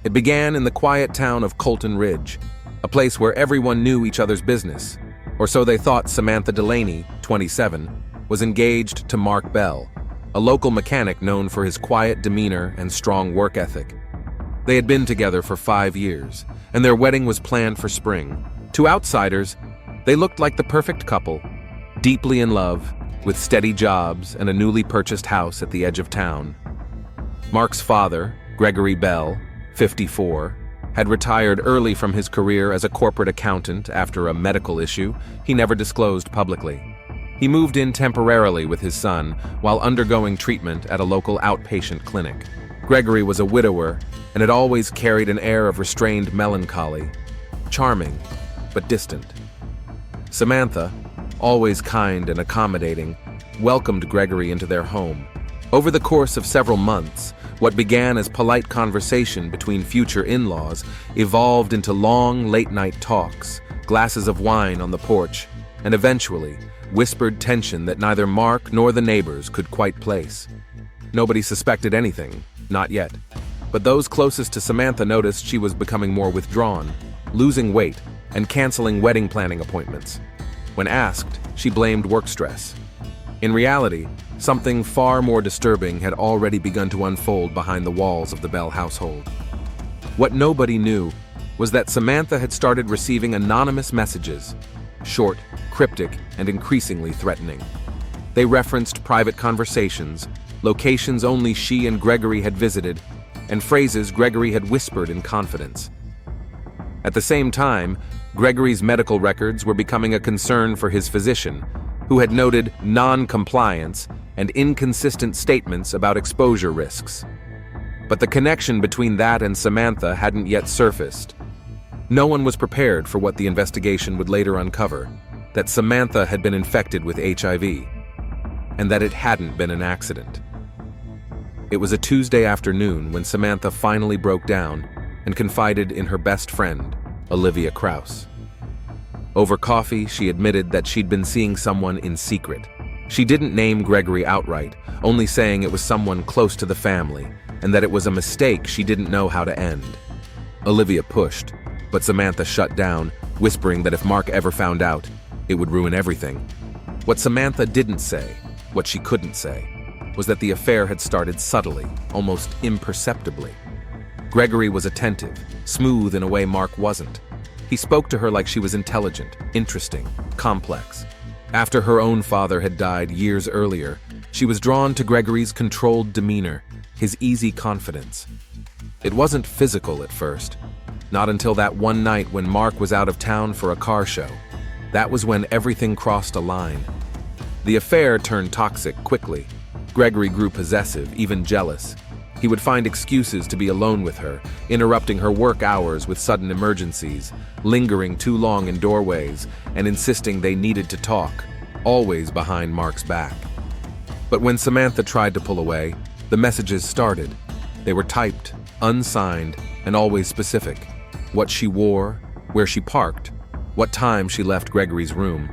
It began in the quiet town of Colton Ridge, a place where everyone knew each other's business, or so they thought. Samantha Delaney, 27, was engaged to Mark Bell, a local mechanic known for his quiet demeanor and strong work ethic. They had been together for 5 years, and their wedding was planned for spring. To outsiders, they looked like the perfect couple, deeply in love, with steady jobs and a newly purchased house at the edge of town. Mark's father, Gregory Bell, 54, had retired early from his career as a corporate accountant after a medical issue he never disclosed publicly. He moved in temporarily with his son while undergoing treatment at a local outpatient clinic. Gregory was a widower and had always carried an air of restrained melancholy, charming but distant. Samantha, always kind and accommodating, welcomed Gregory into their home. Over the course of several months, what began as polite conversation between future in-laws evolved into long, late-night talks, glasses of wine on the porch, and eventually, whispered tension that neither Mark nor the neighbors could quite place. Nobody suspected anything, not yet, but those closest to Samantha noticed she was becoming more withdrawn, losing weight, and canceling wedding planning appointments. When asked, she blamed work stress. In reality, something far more disturbing had already begun to unfold behind the walls of the Bell household. What nobody knew was that Samantha had started receiving anonymous messages, short, cryptic, and increasingly threatening. They referenced private conversations, locations only she and Gregory had visited, and phrases Gregory had whispered in confidence. At the same time, Gregory's medical records were becoming a concern for his physician, who had noted non-compliance and inconsistent statements about exposure risks. But the connection between that and Samantha hadn't yet surfaced. No one was prepared for what the investigation would later uncover, that Samantha had been infected with HIV, and that it hadn't been an accident. It was a Tuesday afternoon when Samantha finally broke down and confided in her best friend, Olivia Krause. Over coffee, she admitted that she'd been seeing someone in secret. She didn't name Gregory outright, only saying it was someone close to the family, and that it was a mistake she didn't know how to end. Olivia pushed, but Samantha shut down, whispering that if Mark ever found out, it would ruin everything. What Samantha didn't say, what she couldn't say, was that the affair had started subtly, almost imperceptibly. Gregory was attentive, smooth in a way Mark wasn't. He spoke to her like she was intelligent, interesting, complex. After her own father had died years earlier, she was drawn to Gregory's controlled demeanor, his easy confidence. It wasn't physical at first, not until that one night when Mark was out of town for a car show. That was when everything crossed a line. The affair turned toxic quickly. Gregory grew possessive, even jealous. He would find excuses to be alone with her, interrupting her work hours with sudden emergencies, lingering too long in doorways, and insisting they needed to talk, always behind Mark's back. But when Samantha tried to pull away, the messages started. They were typed, unsigned, and always specific. What she wore, where she parked, what time she left Gregory's room.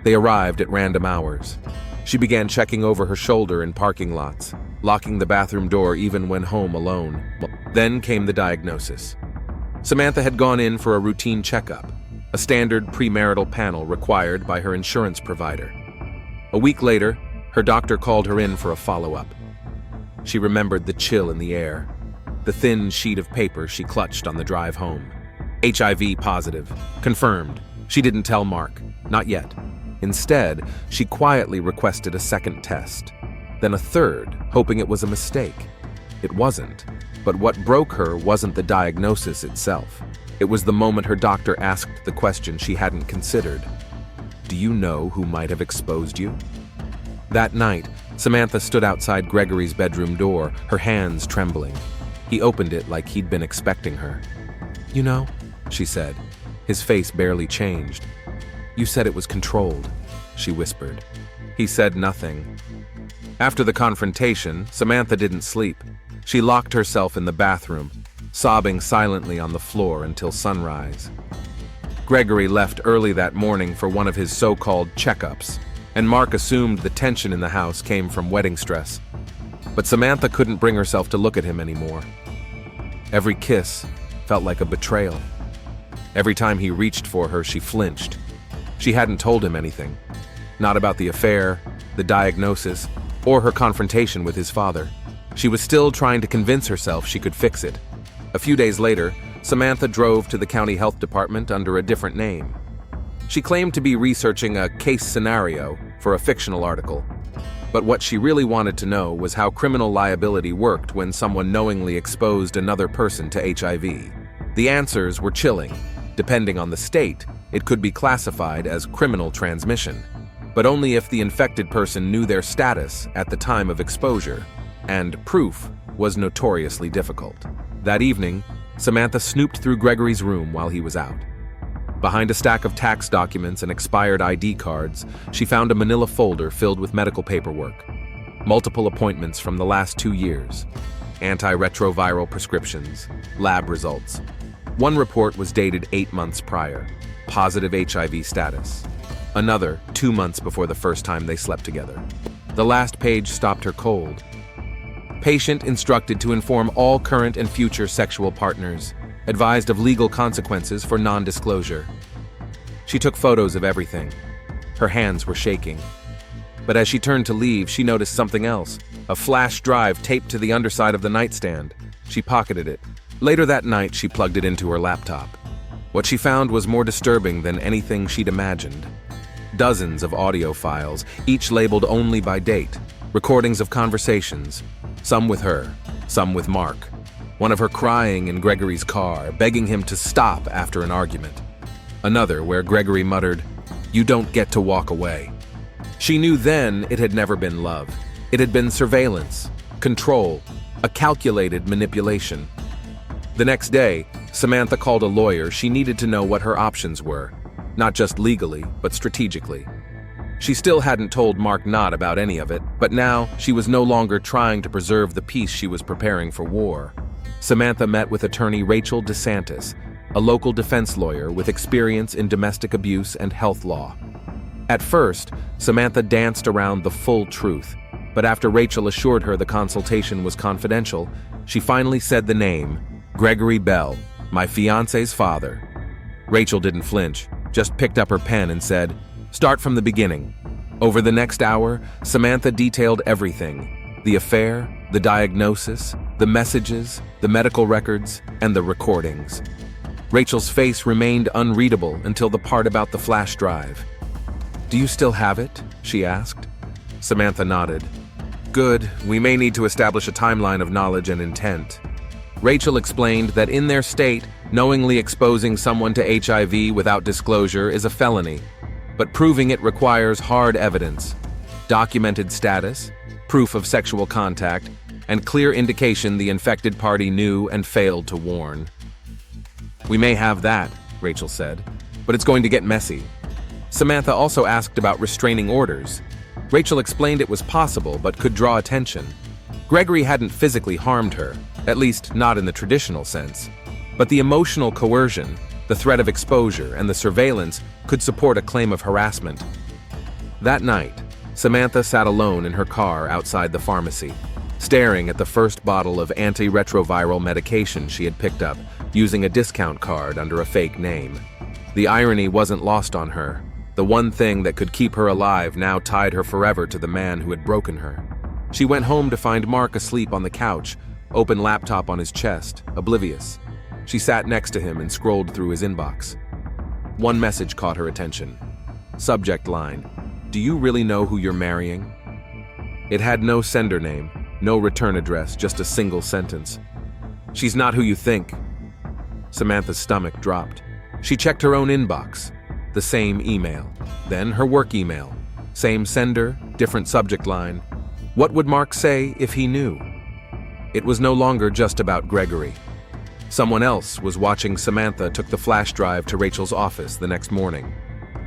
They arrived at random hours. She began checking over her shoulder in parking lots, locking the bathroom door even when home alone. Then came the diagnosis. Samantha had gone in for a routine checkup, a standard premarital panel required by her insurance provider. A week later, her doctor called her in for a follow-up. She remembered the chill in the air, the thin sheet of paper she clutched on the drive home. HIV positive, confirmed. She didn't tell Mark, not yet. Instead, she quietly requested a second test, then a third, hoping it was a mistake. It wasn't, but what broke her wasn't the diagnosis itself. It was the moment her doctor asked the question she hadn't considered. Do you know who might have exposed you? That night, Samantha stood outside Gregory's bedroom door, her hands trembling. He opened it like he'd been expecting her. You know, she said. His face barely changed. You said it was controlled, she whispered. He said nothing. After the confrontation, Samantha didn't sleep. She locked herself in the bathroom, sobbing silently on the floor until sunrise. Gregory left early that morning for one of his so-called checkups, and Mark assumed the tension in the house came from wedding stress. But Samantha couldn't bring herself to look at him anymore. Every kiss felt like a betrayal. Every time he reached for her, she flinched. She hadn't told him anything. Not about the affair, the diagnosis, or her confrontation with his father. She was still trying to convince herself she could fix it. A few days later, Samantha drove to the county health department under a different name. She claimed to be researching a case scenario for a fictional article. But what she really wanted to know was how criminal liability worked when someone knowingly exposed another person to HIV. The answers were chilling. Depending on the state, it could be classified as criminal transmission, but only if the infected person knew their status at the time of exposure, and proof was notoriously difficult. That evening, Samantha snooped through Gregory's room while he was out. Behind a stack of tax documents and expired ID cards, she found a manila folder filled with medical paperwork, multiple appointments from the last 2 years, antiretroviral prescriptions, lab results. One report was dated 8 months prior, positive HIV status. Another, 2 months before the first time they slept together. The last page stopped her cold. Patient instructed to inform all current and future sexual partners, advised of legal consequences for non-disclosure. She took photos of everything. Her hands were shaking. But as she turned to leave, she noticed something else, a flash drive taped to the underside of the nightstand. She pocketed it. Later that night, she plugged it into her laptop. What she found was more disturbing than anything she'd imagined. Dozens of audio files, each labeled only by date, recordings of conversations, some with her, some with Mark. One of her crying in Gregory's car, begging him to stop after an argument. Another where Gregory muttered, "You don't get to walk away." She knew then it had never been love. It had been surveillance, control, a calculated manipulation. The next day, Samantha called a lawyer. She needed to know what her options were, not just legally, but strategically. She still hadn't told Mark not about any of it, but now she was no longer trying to preserve the peace she was preparing for war. Samantha met with attorney Rachel DeSantis, a local defense lawyer with experience in domestic abuse and health law. At first, Samantha danced around the full truth, but after Rachel assured her the consultation was confidential, she finally said the name, Gregory Bell, my fiancé's father. Rachel didn't flinch, just picked up her pen and said, "Start from the beginning." Over the next hour, Samantha detailed everything: the affair, the diagnosis, the messages, the medical records, and the recordings. Rachel's face remained unreadable until the part about the flash drive. "Do you still have it?" she asked. Samantha nodded. "Good, we may need to establish a timeline of knowledge and intent." Rachel explained that in their state, knowingly exposing someone to HIV without disclosure is a felony, but proving it requires hard evidence, documented status, proof of sexual contact, and clear indication the infected party knew and failed to warn. "We may have that," Rachel said, "but it's going to get messy." Samantha also asked about restraining orders. Rachel explained it was possible but could draw attention. Gregory hadn't physically harmed her, at least not in the traditional sense, but the emotional coercion, the threat of exposure, and the surveillance could support a claim of harassment. That night, Samantha sat alone in her car outside the pharmacy, staring at the first bottle of antiretroviral medication she had picked up, using a discount card under a fake name. The irony wasn't lost on her. The one thing that could keep her alive now tied her forever to the man who had broken her. She went home to find Mark asleep on the couch, open laptop on his chest, oblivious. She sat next to him and scrolled through his inbox. One message caught her attention. Subject line, "Do you really know who you're marrying?" It had no sender name, no return address, just a single sentence. "She's not who you think." Samantha's stomach dropped. She checked her own inbox. The same email. Then her work email. Same sender, different subject line. What would Mark say if he knew? It was no longer just about Gregory. Someone else was watching. Samantha took the flash drive to Rachel's office the next morning.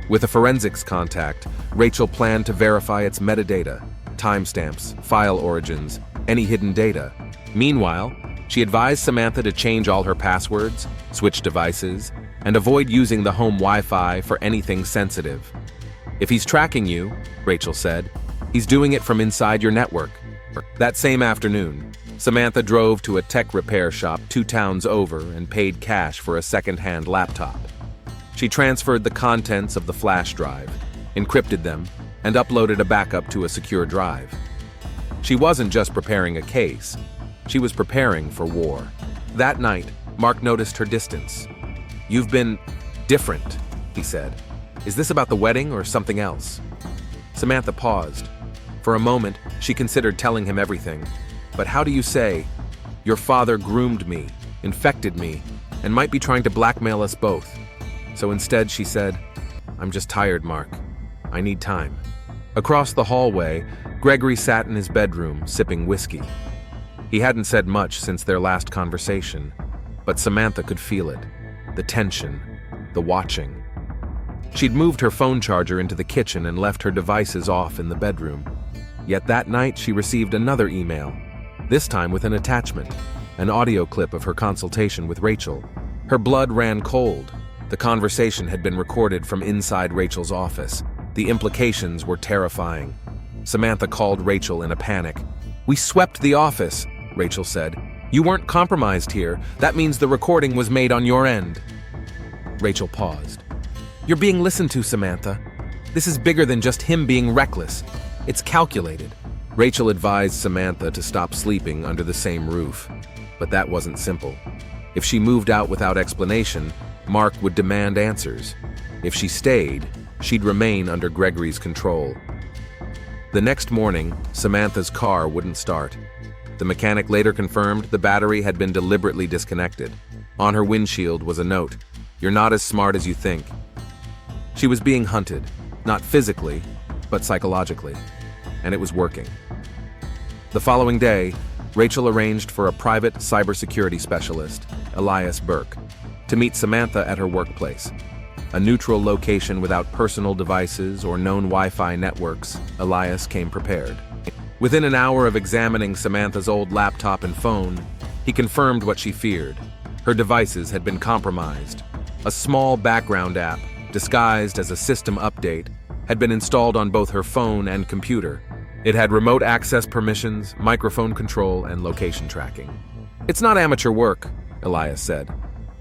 With a forensics contact, Rachel planned to verify its metadata, timestamps, file origins, any hidden data. Meanwhile, she advised Samantha to change all her passwords, switch devices, and avoid using the home Wi-Fi for anything sensitive. "If he's tracking you," Rachel said, "he's doing it from inside your network." That same afternoon, Samantha drove to a tech repair shop 2 towns over and paid cash for a second-hand laptop. She transferred the contents of the flash drive, encrypted them, and uploaded a backup to a secure drive. She wasn't just preparing a case, she was preparing for war. That night, Mark noticed her distance. "You've been different," he said. "Is this about the wedding or something else?" Samantha paused. For a moment, she considered telling him everything. But how do you say, "Your father groomed me, infected me, and might be trying to blackmail us both"? So instead she said, "I'm just tired, Mark. I need time." Across the hallway, Gregory sat in his bedroom, sipping whiskey. He hadn't said much since their last conversation, but Samantha could feel it. The tension, the watching. She'd moved her phone charger into the kitchen and left her devices off in the bedroom. Yet that night she received another email, this time with an attachment, an audio clip of her consultation with Rachel. Her blood ran cold. The conversation had been recorded from inside Rachel's office. The implications were terrifying. Samantha called Rachel in a panic. "We swept the office," Rachel said. "You weren't compromised here. That means the recording was made on your end." Rachel paused. "You're being listened to, Samantha. This is bigger than just him being reckless. It's calculated." Rachel advised Samantha to stop sleeping under the same roof. But that wasn't simple. If she moved out without explanation, Mark would demand answers. If she stayed, she'd remain under Gregory's control. The next morning, Samantha's car wouldn't start. The mechanic later confirmed the battery had been deliberately disconnected. On her windshield was a note, "You're not as smart as you think." She was being hunted, not physically, but psychologically, and it was working. The following day, Rachel arranged for a private cybersecurity specialist, Elias Burke, to meet Samantha at her workplace. A neutral location without personal devices or known Wi-Fi networks, Elias came prepared. Within an hour of examining Samantha's old laptop and phone, he confirmed what she feared. Her devices had been compromised. A small background app, disguised as a system update, had been installed on both her phone and computer. It had remote access permissions, microphone control, and location tracking. "It's not amateur work," Elias said.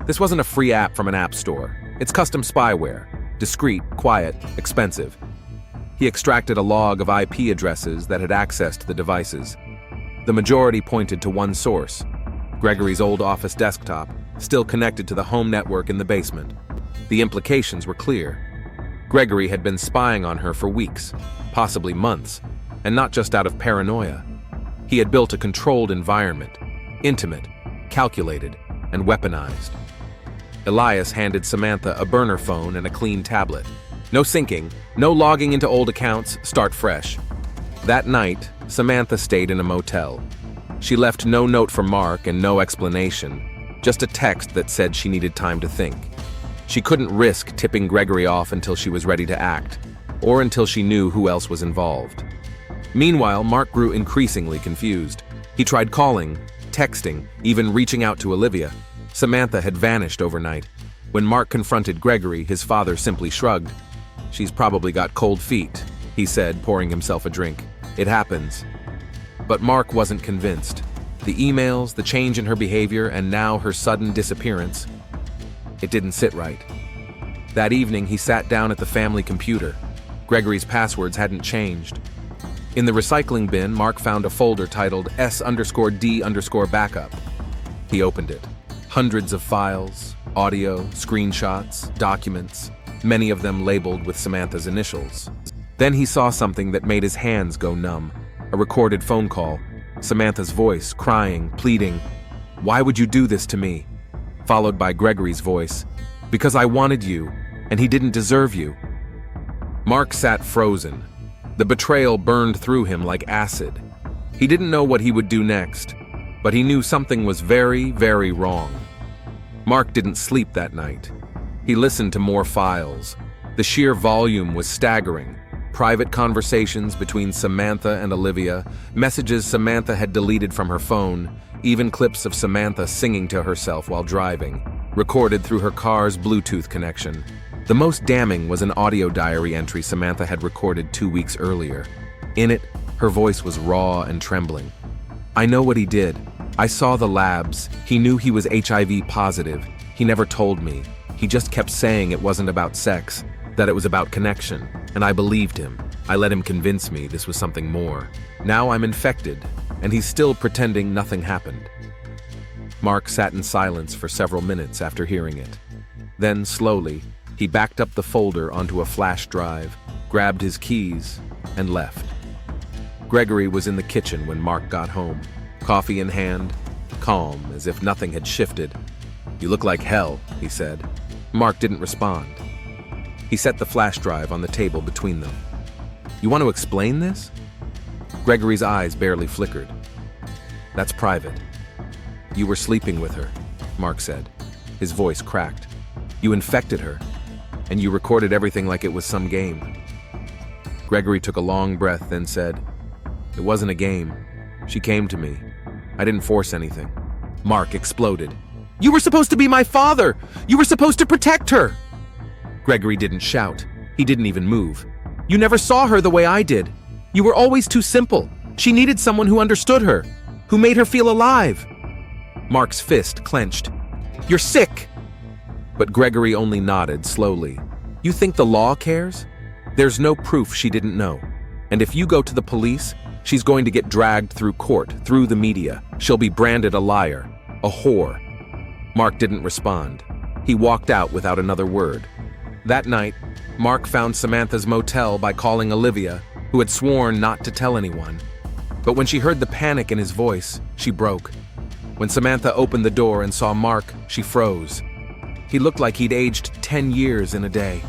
"This wasn't a free app from an app store. It's custom spyware, discreet, quiet, expensive." He extracted a log of IP addresses that had accessed the devices. The majority pointed to one source, Gregory's old office desktop, still connected to the home network in the basement. The implications were clear. Gregory had been spying on her for weeks, possibly months, and not just out of paranoia. He had built a controlled environment, intimate, calculated, and weaponized. Elias handed Samantha a burner phone and a clean tablet. No syncing, no logging into old accounts, start fresh. That night, Samantha stayed in a motel. She left no note for Mark and no explanation, just a text that said she needed time to think. She couldn't risk tipping Gregory off until she was ready to act, or until she knew who else was involved. Meanwhile, Mark grew increasingly confused. He tried calling, texting, even reaching out to Olivia. Samantha had vanished overnight. When Mark confronted Gregory, his father simply shrugged. "She's probably got cold feet," he said, pouring himself a drink. "It happens." But Mark wasn't convinced. The emails, the change in her behavior, and now her sudden disappearance. It didn't sit right. That evening, he sat down at the family computer. Gregory's passwords hadn't changed. In the recycling bin, Mark found a folder titled S_D_backup. He opened it. Hundreds of files, audio, screenshots, documents, many of them labeled with Samantha's initials. Then he saw something that made his hands go numb. A recorded phone call. Samantha's voice, crying, pleading, "Why would you do this to me?" Followed by Gregory's voice, "Because I wanted you, and he didn't deserve you." Mark sat frozen. The betrayal burned through him like acid. He didn't know what he would do next, but he knew something was very, very wrong. Mark didn't sleep that night. He listened to more files. The sheer volume was staggering. Private conversations between Samantha and Olivia, messages Samantha had deleted from her phone, even clips of Samantha singing to herself while driving, recorded through her car's Bluetooth connection. The most damning was an audio diary entry Samantha had recorded 2 weeks earlier. In it, her voice was raw and trembling. "I know what he did. I saw the labs. He knew he was HIV positive. He never told me. He just kept saying it wasn't about sex, that it was about connection, and I believed him. I let him convince me this was something more. Now I'm infected, and he's still pretending nothing happened." Mark sat in silence for several minutes after hearing it. Then, slowly, he backed up the folder onto a flash drive, grabbed his keys, and left. Gregory was in the kitchen when Mark got home, coffee in hand, calm, as if nothing had shifted. "You look like hell," he said. Mark didn't respond. He set the flash drive on the table between them. "You want to explain this?" Gregory's eyes barely flickered. "That's private." "You were sleeping with her," Mark said. His voice cracked. "You infected her, and you recorded everything like it was some game." Gregory took a long breath, then said, "It wasn't a game. She came to me. I didn't force anything." Mark exploded. "You were supposed to be my father! You were supposed to protect her!" Gregory didn't shout. He didn't even move. "You never saw her the way I did. You were always too simple. She needed someone who understood her, who made her feel alive." Mark's fist clenched. "You're sick!" But Gregory only nodded slowly. "You think the law cares? There's no proof she didn't know. And if you go to the police, she's going to get dragged through court, through the media. She'll be branded a liar, a whore." Mark didn't respond. He walked out without another word. That night, Mark found Samantha's motel by calling Olivia, who had sworn not to tell anyone. But when she heard the panic in his voice, she broke. When Samantha opened the door and saw Mark, she froze. He looked like he'd aged 10 years in a day.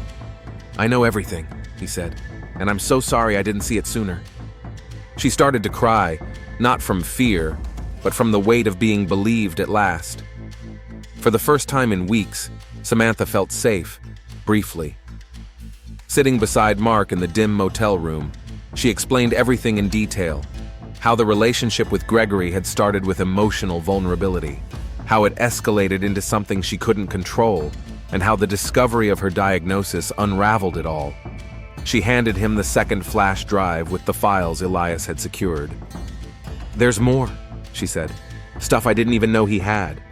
"I know everything," he said, "and I'm so sorry I didn't see it sooner." She started to cry, not from fear, but from the weight of being believed at last. For the first time in weeks, Samantha felt safe, briefly. Sitting beside Mark in the dim motel room, she explained everything in detail. How the relationship with Gregory had started with emotional vulnerability, how it escalated into something she couldn't control, and how the discovery of her diagnosis unraveled it all. She handed him the second flash drive with the files Elias had secured. "There's more," she said. "Stuff I didn't even know he had."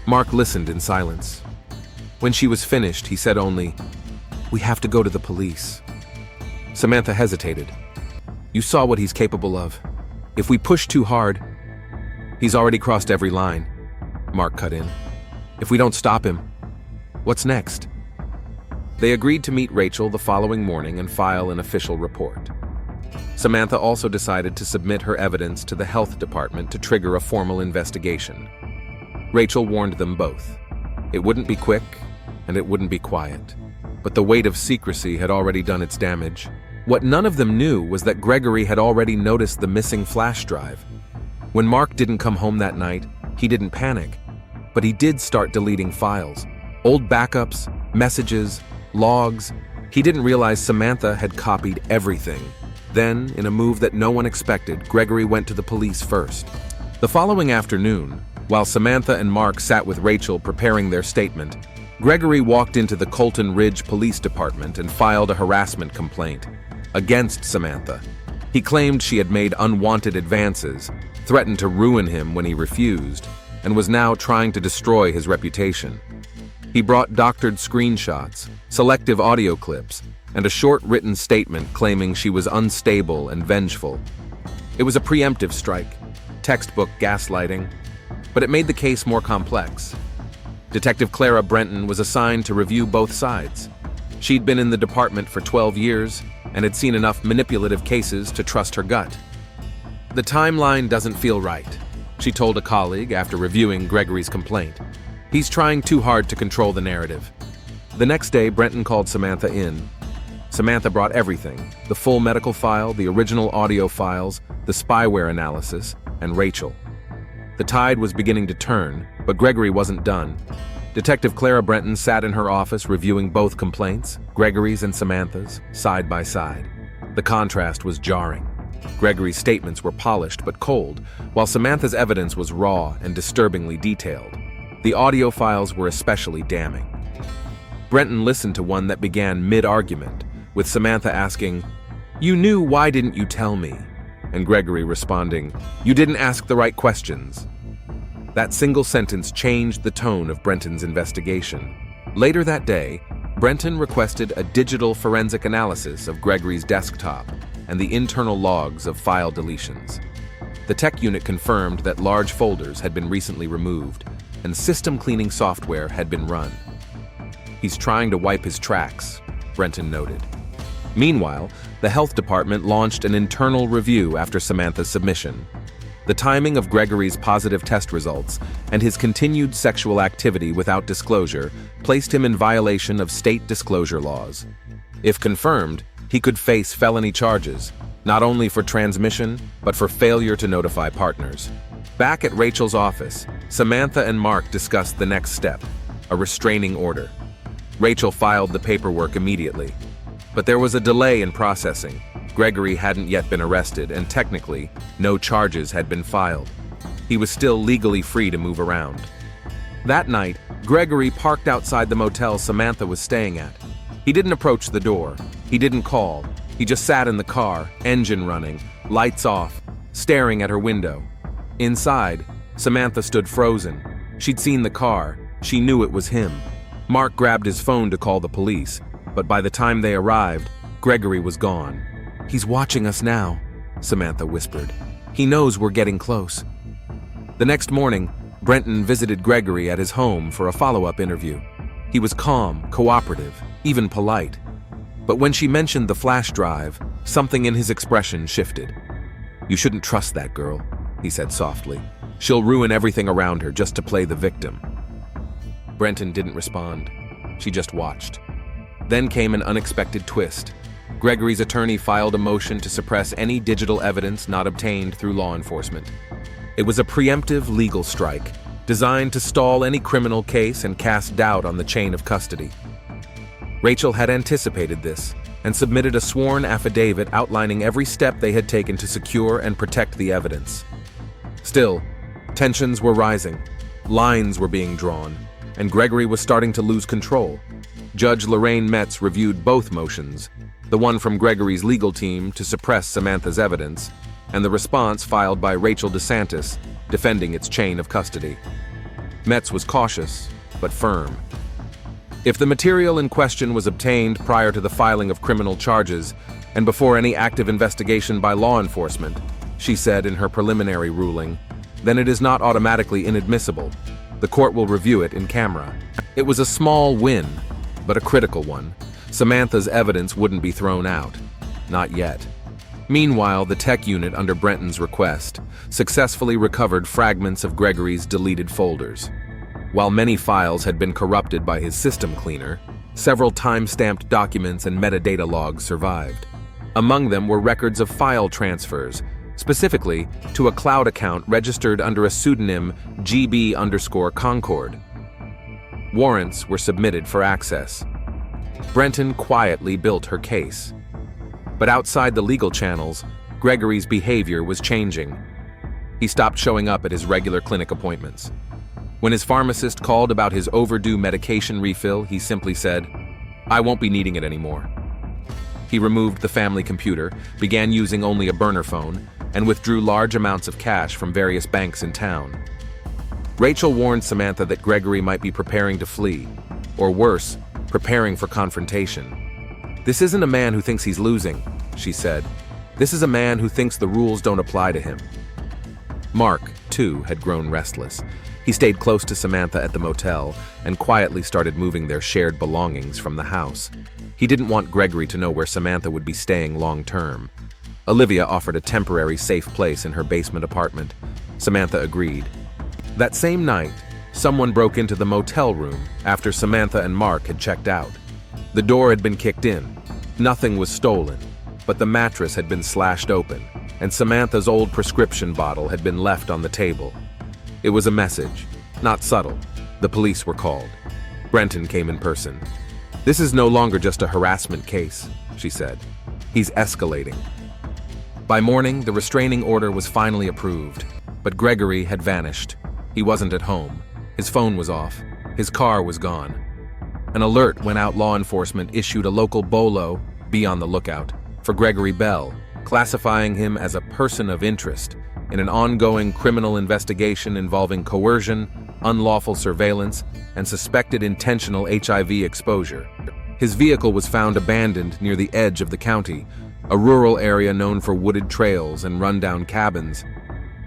Mark listened in silence. When she was finished, he said only, "We have to go to the police." Samantha hesitated. "You saw what he's capable of. If we push too hard..." "He's already crossed every line," Mark cut in. "If we don't stop him, what's next?" They agreed to meet Rachel the following morning and file an official report. Samantha also decided to submit her evidence to the health department to trigger a formal investigation. Rachel warned them both. It wouldn't be quick, and it wouldn't be quiet. But the weight of secrecy had already done its damage. What none of them knew was that Gregory had already noticed the missing flash drive. When Mark didn't come home that night, he didn't panic, but he did start deleting files. Old backups, messages, logs. He didn't realize Samantha had copied everything. Then, in a move that no one expected, Gregory went to the police first. The following afternoon, while Samantha and Mark sat with Rachel preparing their statement, Gregory walked into the Colton Ridge Police Department and filed a harassment complaint against Samantha. He claimed she had made unwanted advances, threatened to ruin him when he refused, and was now trying to destroy his reputation. He brought doctored screenshots, selective audio clips, and a short written statement claiming she was unstable and vengeful. It was a preemptive strike, textbook gaslighting, but it made the case more complex. Detective Clara Brenton was assigned to review both sides. She'd been in the department for 12 years and had seen enough manipulative cases to trust her gut. "The timeline doesn't feel right," she told a colleague after reviewing Gregory's complaint. "He's trying too hard to control the narrative." The next day, Brenton called Samantha in. Samantha brought everything: the full medical file, the original audio files, the spyware analysis, and Rachel. The tide was beginning to turn, but Gregory wasn't done. Detective Clara Brenton sat in her office reviewing both complaints, Gregory's and Samantha's, side by side. The contrast was jarring. Gregory's statements were polished but cold, while Samantha's evidence was raw and disturbingly detailed. The audio files were especially damning. Brenton listened to one that began mid-argument, with Samantha asking, "You knew, why didn't you tell me?" And Gregory responding, "You didn't ask the right questions." That single sentence changed the tone of Brenton's investigation. Later that day, Brenton requested a digital forensic analysis of Gregory's desktop and the internal logs of file deletions. The tech unit confirmed that large folders had been recently removed and system cleaning software had been run. "He's trying to wipe his tracks," Brenton noted. Meanwhile, the health department launched an internal review after Samantha's submission. The timing of Gregory's positive test results and his continued sexual activity without disclosure placed him in violation of state disclosure laws. If confirmed, he could face felony charges, not only for transmission, but for failure to notify partners. Back at Rachel's office, Samantha and Mark discussed the next step, a restraining order. Rachel filed the paperwork immediately. But there was a delay in processing. Gregory hadn't yet been arrested, and technically, no charges had been filed. He was still legally free to move around. That night, Gregory parked outside the motel Samantha was staying at. He didn't approach the door. He didn't call. He just sat in the car, engine running, lights off, staring at her window. Inside, Samantha stood frozen. She'd seen the car. She knew it was him. Mark grabbed his phone to call the police, but by the time they arrived, Gregory was gone. "He's watching us now," Samantha whispered. "He knows we're getting close." The next morning, Brenton visited Gregory at his home for a follow-up interview. He was calm, cooperative, even polite. But when she mentioned the flash drive, something in his expression shifted. "You shouldn't trust that girl," he said softly. "She'll ruin everything around her just to play the victim." Brenton didn't respond. She just watched. Then came an unexpected twist. Gregory's attorney filed a motion to suppress any digital evidence not obtained through law enforcement. It was a preemptive legal strike, designed to stall any criminal case and cast doubt on the chain of custody. Rachel had anticipated this and submitted a sworn affidavit outlining every step they had taken to secure and protect the evidence. Still, tensions were rising, lines were being drawn, and Gregory was starting to lose control. Judge Lorraine Metz reviewed both motions, the one from Gregory's legal team to suppress Samantha's evidence, and the response filed by Rachel DeSantis, defending its chain of custody. Metz was cautious, but firm. If the material in question was obtained prior to the filing of criminal charges and before any active investigation by law enforcement, she said in her preliminary ruling, then it is not automatically inadmissible. The court will review it in camera. It was a small win, but a critical one. Samantha's evidence wouldn't be thrown out. Not yet. Meanwhile, the tech unit under Brenton's request successfully recovered fragments of Gregory's deleted folders. While many files had been corrupted by his system cleaner, several time-stamped documents and metadata logs survived. Among them were records of file transfers, specifically to a cloud account registered under a pseudonym GB_Concord. Warrants were submitted for access. Brenton quietly built her case. But outside the legal channels, Gregory's behavior was changing. He stopped showing up at his regular clinic appointments. When his pharmacist called about his overdue medication refill, he simply said, "I won't be needing it anymore." He removed the family computer, began using only a burner phone, and withdrew large amounts of cash from various banks in town. Rachel warned Samantha that Gregory might be preparing to flee, or worse, preparing for confrontation. "This isn't a man who thinks he's losing," she said. "This is a man who thinks the rules don't apply to him." Mark, too, had grown restless. He stayed close to Samantha at the motel and quietly started moving their shared belongings from the house. He didn't want Gregory to know where Samantha would be staying long-term. Olivia offered a temporary safe place in her basement apartment. Samantha agreed. That same night, someone broke into the motel room after Samantha and Mark had checked out. The door had been kicked in. Nothing was stolen, but the mattress had been slashed open, and Samantha's old prescription bottle had been left on the table. It was a message, not subtle. The police were called. Brenton came in person. "This is no longer just a harassment case," she said. "He's escalating." By morning, the restraining order was finally approved, but Gregory had vanished. He wasn't at home. His phone was off. His car was gone. An alert went out. Law enforcement issued a local bolo, "Be on the lookout," for Gregory Bell, classifying him as a person of interest in an ongoing criminal investigation involving coercion, unlawful surveillance, and suspected intentional HIV exposure. His vehicle was found abandoned near the edge of the county, a rural area known for wooded trails and rundown cabins.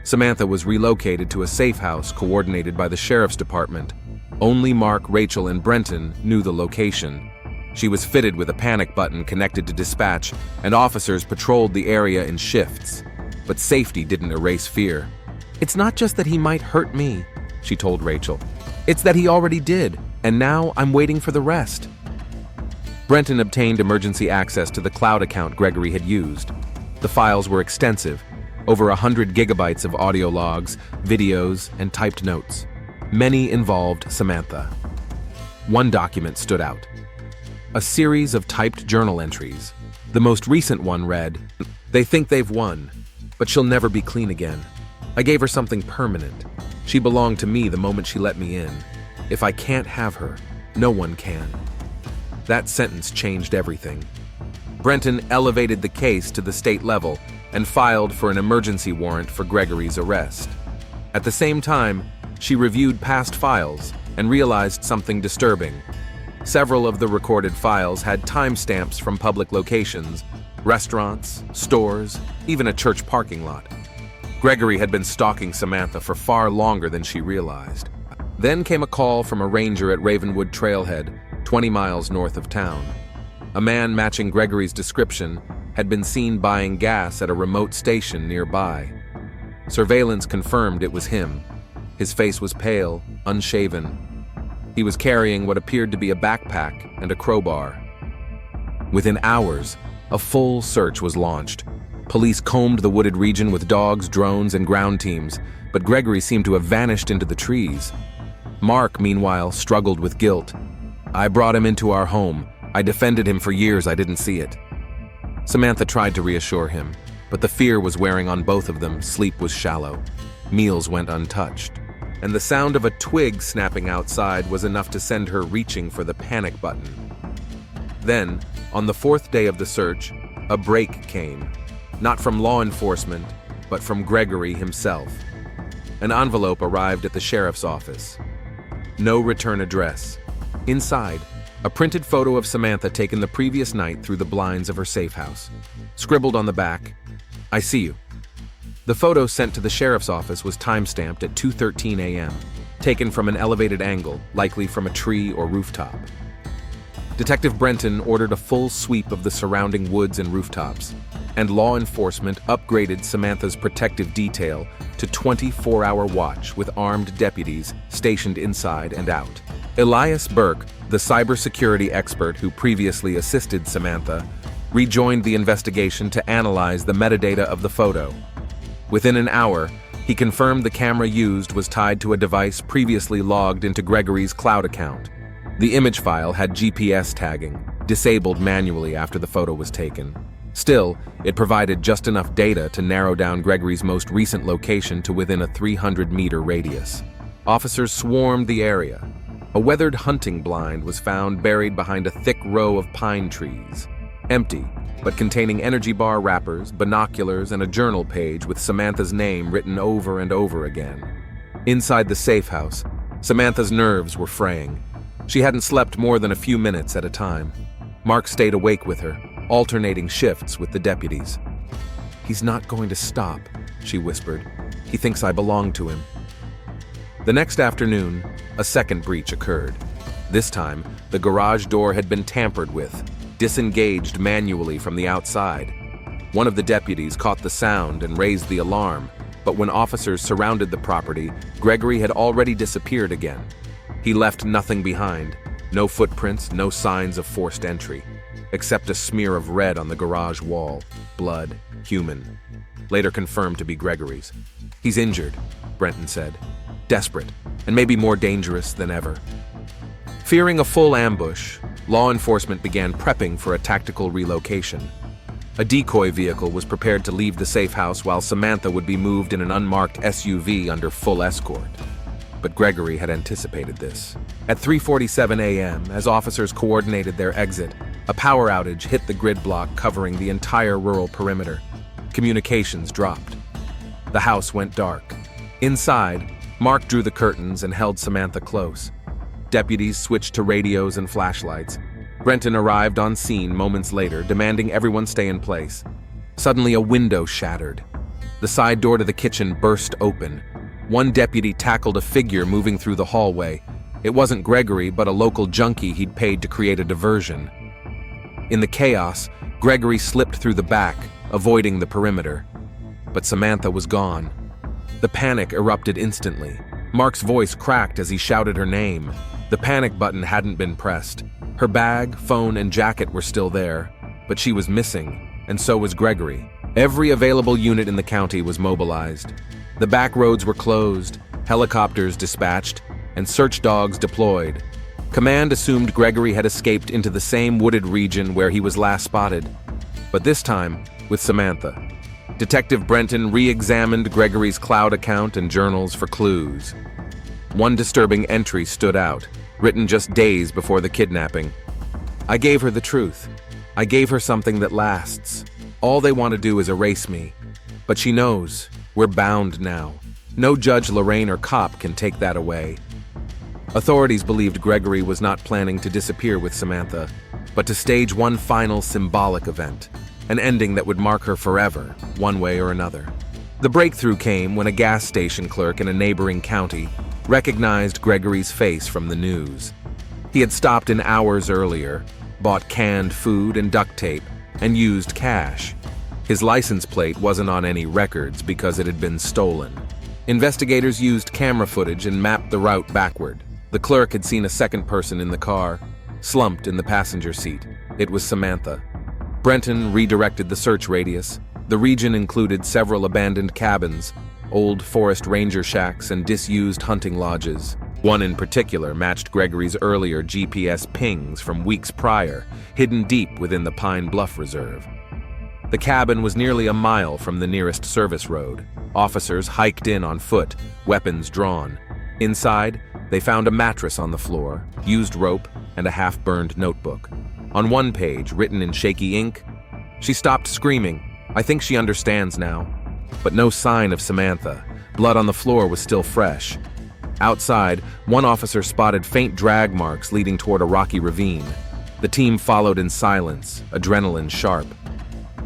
Samantha was relocated to a safe house coordinated by the sheriff's department. Only Mark, Rachel, and Brenton knew the location. She was fitted with a panic button connected to dispatch, and officers patrolled the area in shifts. But safety didn't erase fear. "It's not just that he might hurt me," she told Rachel. "It's that he already did, and now I'm waiting for the rest." Brenton obtained emergency access to the cloud account Gregory had used. The files were extensive, over 100 gigabytes of audio logs, videos, and typed notes. Many involved Samantha. One document stood out. A series of typed journal entries. The most recent one read, "They think they've won, but she'll never be clean again. I gave her something permanent. She belonged to me the moment she let me in. If I can't have her, no one can." That sentence changed everything. Brenton elevated the case to the state level and filed for an emergency warrant for Gregory's arrest. At the same time, she reviewed past files and realized something disturbing. Several of the recorded files had timestamps from public locations, restaurants, stores, even a church parking lot. Gregory had been stalking Samantha for far longer than she realized. Then came a call from a ranger at Ravenwood Trailhead, 20 miles north of town. A man matching Gregory's description had been seen buying gas at a remote station nearby. Surveillance confirmed it was him. His face was pale, unshaven. He was carrying what appeared to be a backpack and a crowbar. Within hours, a full search was launched. Police combed the wooded region with dogs, drones, and ground teams, but Gregory seemed to have vanished into the trees. Mark, meanwhile, struggled with guilt. "I brought him into our home. I defended him for years. I didn't see it." Samantha tried to reassure him, but the fear was wearing on both of them. Sleep was shallow. Meals went untouched. And the sound of a twig snapping outside was enough to send her reaching for the panic button. Then, on the fourth day of the search, a break came. Not from law enforcement, but from Gregory himself. An envelope arrived at the sheriff's office. No return address. Inside, a printed photo of Samantha taken the previous night through the blinds of her safe house. Scribbled on the back, "I see you." The photo sent to the sheriff's office was timestamped at 2:13 a.m., taken from an elevated angle, likely from a tree or rooftop. Detective Brenton ordered a full sweep of the surrounding woods and rooftops, and law enforcement upgraded Samantha's protective detail to 24-hour watch with armed deputies stationed inside and out. Elias Burke, the cybersecurity expert who previously assisted Samantha, rejoined the investigation to analyze the metadata of the photo. Within an hour, he confirmed the camera used was tied to a device previously logged into Gregory's cloud account. The image file had GPS tagging, disabled manually after the photo was taken. Still, it provided just enough data to narrow down Gregory's most recent location to within a 300-meter radius. Officers swarmed the area. A weathered hunting blind was found buried behind a thick row of pine trees. Empty, but containing energy bar wrappers, binoculars, and a journal page with Samantha's name written over and over again. Inside the safe house, Samantha's nerves were fraying. She hadn't slept more than a few minutes at a time. Mark stayed awake with her, alternating shifts with the deputies. "He's not going to stop," she whispered. "He thinks I belong to him." The next afternoon, a second breach occurred. This time, the garage door had been tampered with, disengaged manually from the outside. One of the deputies caught the sound and raised the alarm, but when officers surrounded the property, Gregory had already disappeared again. He left nothing behind, no footprints, no signs of forced entry, except a smear of red on the garage wall, blood, human. Later confirmed to be Gregory's. "He's injured," Brenton said. "Desperate, and maybe more dangerous than ever." Fearing a full ambush, law enforcement began prepping for a tactical relocation. A decoy vehicle was prepared to leave the safe house while Samantha would be moved in an unmarked SUV under full escort. But Gregory had anticipated this. At 3:47 a.m., as officers coordinated their exit, a power outage hit the grid block covering the entire rural perimeter. Communications dropped. The house went dark. Inside, Mark drew the curtains and held Samantha close. Deputies switched to radios and flashlights. Brenton arrived on scene moments later, demanding everyone stay in place. Suddenly, a window shattered. The side door to the kitchen burst open. One deputy tackled a figure moving through the hallway. It wasn't Gregory, but a local junkie he'd paid to create a diversion. In the chaos, Gregory slipped through the back, avoiding the perimeter. But Samantha was gone. The panic erupted instantly. Mark's voice cracked as he shouted her name. The panic button hadn't been pressed. Her bag, phone, and jacket were still there, but she was missing, and so was Gregory. Every available unit in the county was mobilized. The back roads were closed, helicopters dispatched, and search dogs deployed. Command assumed Gregory had escaped into the same wooded region where he was last spotted, but this time with Samantha. Detective Brenton re-examined Gregory's cloud account and journals for clues. One disturbing entry stood out, written just days before the kidnapping. "I gave her the truth. I gave her something that lasts. All they want to do is erase me. But she knows. We're bound now. No Judge, Lorraine, or cop can take that away." Authorities believed Gregory was not planning to disappear with Samantha, but to stage one final symbolic event, an ending that would mark her forever, one way or another. The breakthrough came when a gas station clerk in a neighboring county recognized Gregory's face from the news. He had stopped in hours earlier, bought canned food and duct tape, and used cash. His license plate wasn't on any records because it had been stolen. Investigators used camera footage and mapped the route backward. The clerk had seen a second person in the car, slumped in the passenger seat. It was Samantha. Brenton redirected the search radius. The region included several abandoned cabins, old forest ranger shacks, and disused hunting lodges. One in particular matched Gregory's earlier GPS pings from weeks prior, hidden deep within the Pine Bluff Reserve. The cabin was nearly a mile from the nearest service road. Officers hiked in on foot, weapons drawn. Inside, they found a mattress on the floor, used rope, and a half-burned notebook. On one page, written in shaky ink, "She stopped screaming. I think she understands now." But no sign of Samantha. Blood on the floor was still fresh. Outside, one officer spotted faint drag marks leading toward a rocky ravine. The team followed in silence, adrenaline sharp.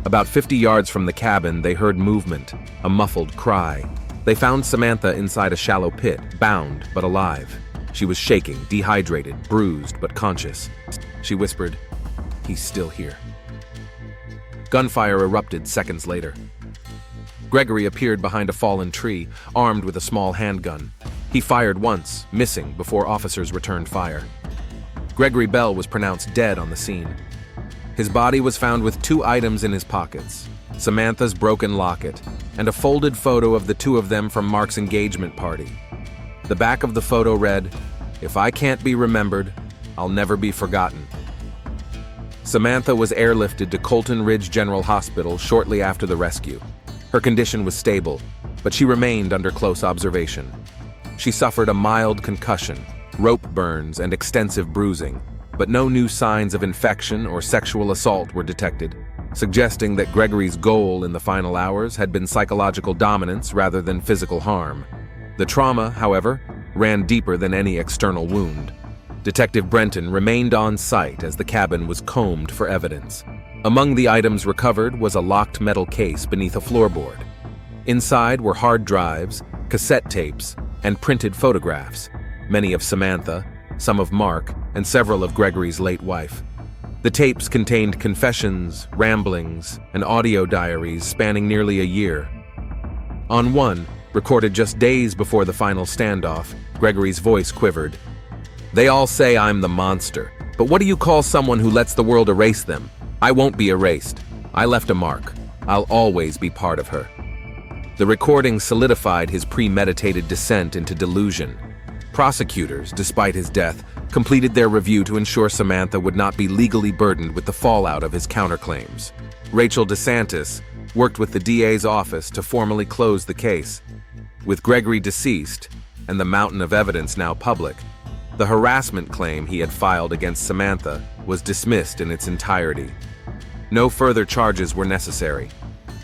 About 50 yards from the cabin, they heard movement, a muffled cry. They found Samantha inside a shallow pit, bound but alive. She was shaking, dehydrated, bruised but conscious. She whispered, "He's still here." Gunfire erupted seconds later. Gregory appeared behind a fallen tree, armed with a small handgun. He fired once, missing before officers returned fire. Gregory Bell was pronounced dead on the scene. His body was found with 2 items in his pockets: Samantha's broken locket and a folded photo of the 2 of them from Mark's engagement party. The back of the photo read, "If I can't be remembered, I'll never be forgotten." Samantha was airlifted to Colton Ridge General Hospital shortly after the rescue. Her condition was stable, but she remained under close observation. She suffered a mild concussion, rope burns, and extensive bruising, but no new signs of infection or sexual assault were detected, suggesting that Gregory's goal in the final hours had been psychological dominance rather than physical harm. The trauma, however, ran deeper than any external wound. Detective Brenton remained on site as the cabin was combed for evidence. Among the items recovered was a locked metal case beneath a floorboard. Inside were hard drives, cassette tapes, and printed photographs, many of Samantha, some of Mark, and several of Gregory's late wife. The tapes contained confessions, ramblings, and audio diaries spanning nearly a year. On one, recorded just days before the final standoff, Gregory's voice quivered. "They all say I'm the monster, but what do you call someone who lets the world erase them? I won't be erased. I left a mark. I'll always be part of her." The recording solidified his premeditated descent into delusion. Prosecutors, despite his death, completed their review to ensure Samantha would not be legally burdened with the fallout of his counterclaims. Rachel DeSantis worked with the DA's office to formally close the case. With Gregory deceased, and the mountain of evidence now public, the harassment claim he had filed against Samantha was dismissed in its entirety. No further charges were necessary.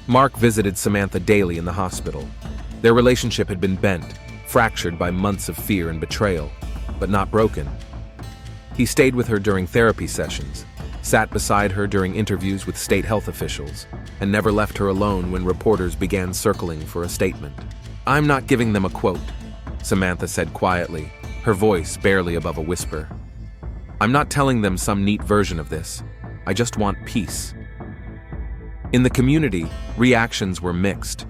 Mark visited Samantha daily in the hospital. Their relationship had been bent, fractured by months of fear and betrayal, but not broken. He stayed with her during therapy sessions, sat beside her during interviews with state health officials, and never left her alone when reporters began circling for a statement. "I'm not giving them a quote," Samantha said quietly, her voice barely above a whisper. "I'm not telling them some neat version of this. I just want peace." In the community, reactions were mixed.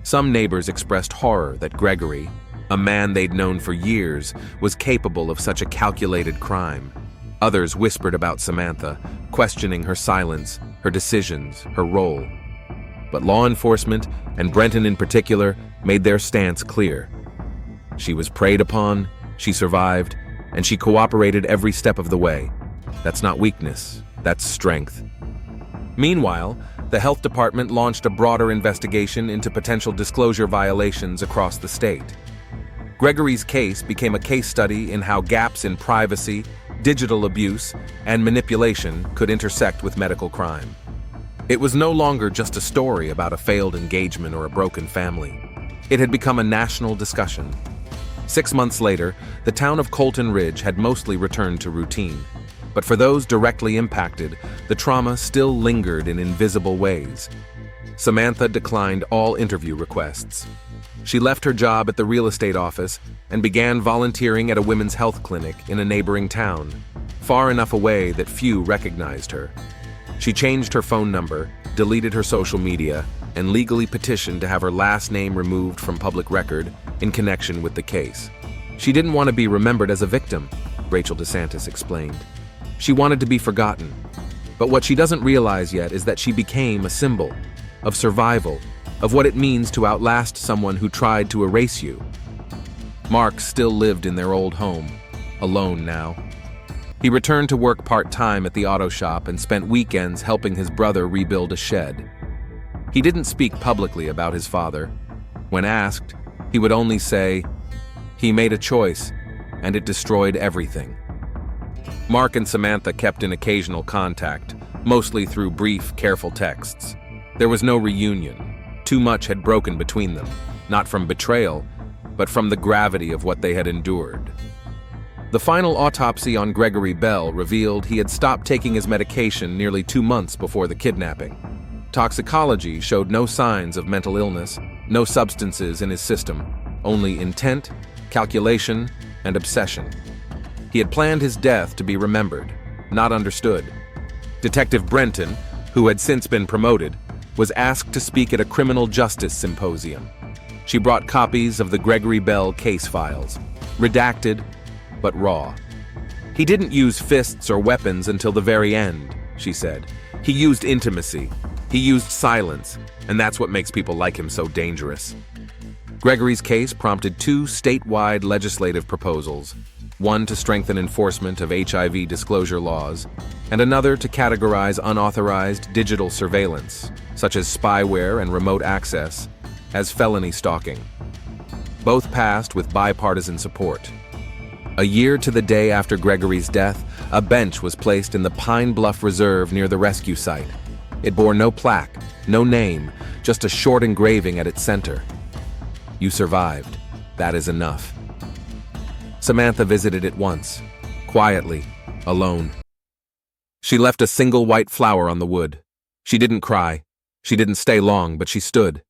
Some neighbors expressed horror that Gregory, a man they'd known for years, was capable of such a calculated crime. Others whispered about Samantha, questioning her silence, her decisions, her role. But law enforcement, and Brenton in particular, made their stance clear. She was preyed upon, she survived, and she cooperated every step of the way. That's not weakness, that's strength. Meanwhile, the health department launched a broader investigation into potential disclosure violations across the state. Gregory's case became a case study in how gaps in privacy, digital abuse, and manipulation could intersect with medical crime. It was no longer just a story about a failed engagement or a broken family. It had become a national discussion. 6 months later, the town of Colton Ridge had mostly returned to routine. But for those directly impacted, the trauma still lingered in invisible ways. Samantha declined all interview requests. She left her job at the real estate office and began volunteering at a women's health clinic in a neighboring town, far enough away that few recognized her. She changed her phone number, deleted her social media, and legally petitioned to have her last name removed from public record in connection with the case. She didn't want to be remembered as a victim, Rachel DeSantis explained. She wanted to be forgotten. But what she doesn't realize yet is that she became a symbol of survival, of what it means to outlast someone who tried to erase you. Mark still lived in their old home, alone now. He returned to work part-time at the auto shop and spent weekends helping his brother rebuild a shed. He didn't speak publicly about his father. When asked, he would only say, "He made a choice, and it destroyed everything." Mark and Samantha kept in occasional contact, mostly through brief, careful texts. There was no reunion. Too much had broken between them, not from betrayal, but from the gravity of what they had endured. The final autopsy on Gregory Bell revealed he had stopped taking his medication nearly 2 months before the kidnapping. Toxicology showed no signs of mental illness, no substances in his system, only intent, calculation, and obsession. He had planned his death to be remembered, not understood. Detective Brenton, who had since been promoted, was asked to speak at a criminal justice symposium. She brought copies of the Gregory Bell case files, redacted, but raw. "He didn't use fists or weapons until the very end," she said. "He used intimacy. He used silence, and that's what makes people like him so dangerous." Gregory's case prompted 2 statewide legislative proposals, one to strengthen enforcement of HIV disclosure laws, and another to categorize unauthorized digital surveillance, such as spyware and remote access, as felony stalking. Both passed with bipartisan support. A year to the day after Gregory's death, a bench was placed in the Pine Bluff Reserve near the rescue site. It bore no plaque, no name, just a short engraving at its center. "You survived. That is enough." Samantha visited it once, quietly, alone. She left a single white flower on the wood. She didn't cry. She didn't stay long, but she stood,